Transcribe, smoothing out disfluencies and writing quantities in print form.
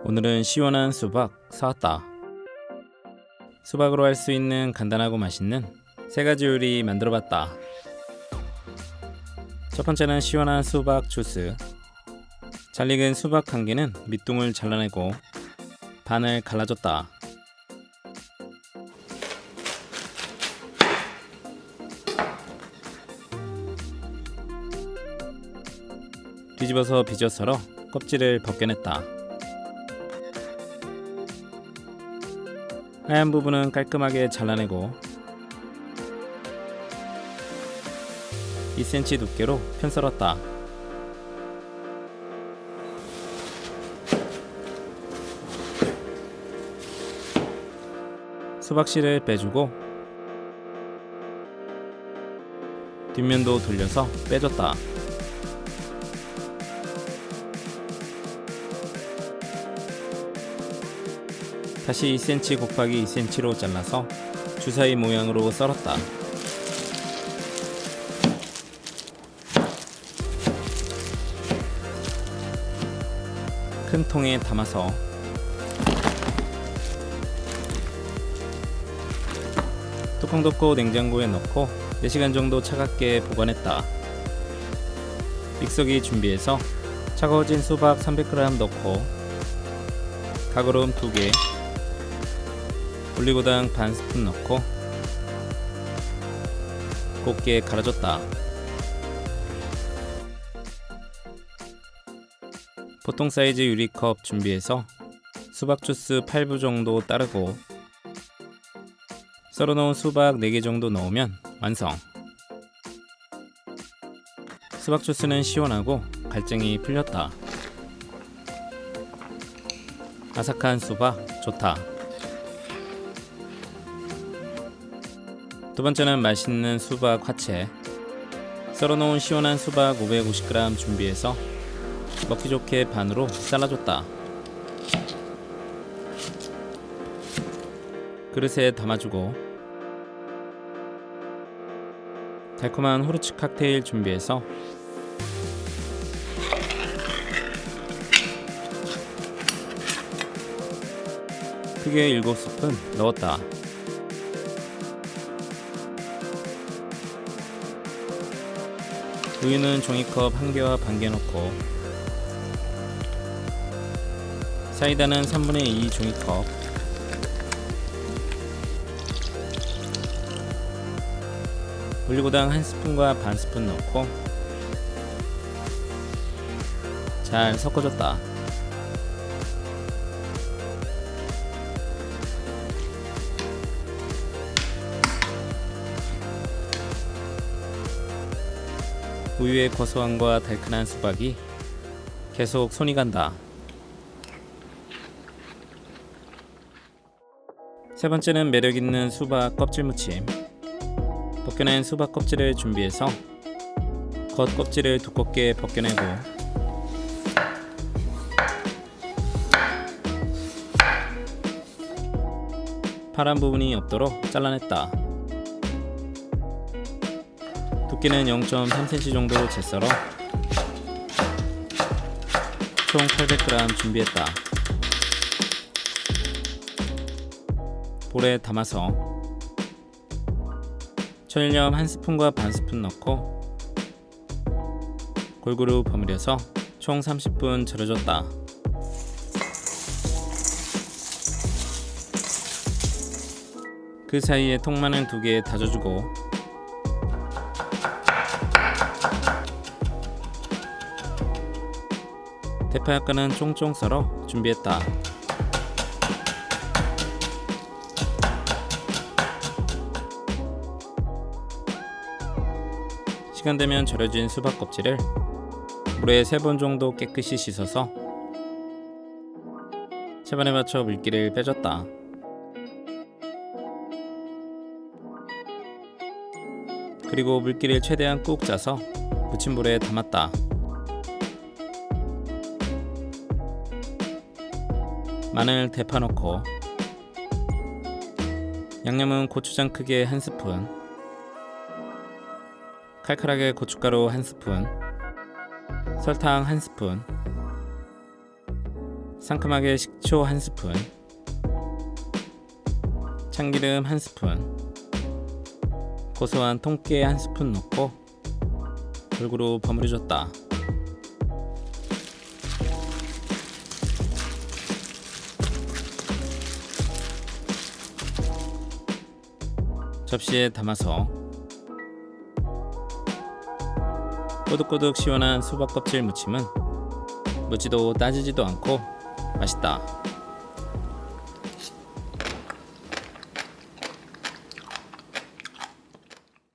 오늘은 시원한 수박 사왔다. 수박으로 할 수 있는 간단하고 맛있는 세 가지 요리 만들어봤다. 첫 번째는 시원한 수박 주스. 잘 익은 수박 한 개는 밑둥을 잘라내고 반을 갈라줬다. 뒤집어서 비져 썰어 껍질을 벗겨냈다. 하얀 부분은 깔끔하게 잘라내고 2cm 두께로 편 썰었다. 수박씨를 빼주고 뒷면도 돌려서 빼줬다. 다시 2cm 곱하기 2cm로 잘라서 주사위 모양으로 썰었다. 큰 통에 담아서 뚜껑 덮고 냉장고에 넣고 4시간 정도 차갑게 보관했다. 믹서기 준비해서 차가워진 수박 300g 넣고 가거름 2개, 올리고당 반 스푼 넣고 곱게 갈아줬다. 보통 사이즈 유리컵 준비해서 수박 주스 8부 정도 따르고 썰어놓은 수박 4개 정도 넣으면 완성. 수박 주스는 시원하고 갈증이 풀렸다. 아삭한 수박 좋다. 두 번째는 맛있는 수박 화채. 썰어놓은 시원한 수박 550g 준비해서 먹기 좋게 반으로 잘라줬다. 그릇에 담아주고 달콤한 후르츠 칵테일 준비해서 크게 7스푼 넣었다. 우유는 종이컵 1개와 반개 넣고 사이다는 3분의 2 종이컵, 올리고당 1스푼과 반 스푼 넣고 잘 섞어줬다. 우유의 고소함과 달큰한 수박이 계속 손이 간다. 세 번째는 매력있는 수박 껍질 무침. 벗겨낸 수박 껍질을 준비해서 겉 껍질을 두껍게 벗겨내고 파란 부분이 없도록 잘라냈다. 두께는 0.3cm 정도로 재썰어 총 800g 준비했다. 볼에 담아서 천일염 1스푼과 반 스푼 넣고 골고루 버무려서 총 30분 절여줬다. 그 사이에 통마늘 2개 다져주고 대파약간은 쫑쫑 썰어 준비했다. 시간 되면 절여진 수박 껍질을 물에 3번 정도 깨끗이 씻어서 채반에 맞춰 물기를 빼줬다. 그리고 물기를 최대한 꾹 짜서 무침볼에 담았다. 마늘, 대파 넣고 양념은 고추장 크게 1스푼, 칼칼하게 고춧가루 1스푼, 설탕 1스푼, 상큼하게 식초 1스푼, 참기름 1스푼, 고소한 통깨 1스푼 넣고 골고루 버무려줬다. 접시에 담아서 꼬득꼬득 시원한 수박 껍질 무침은 묻지도 따지지도 않고 맛있다.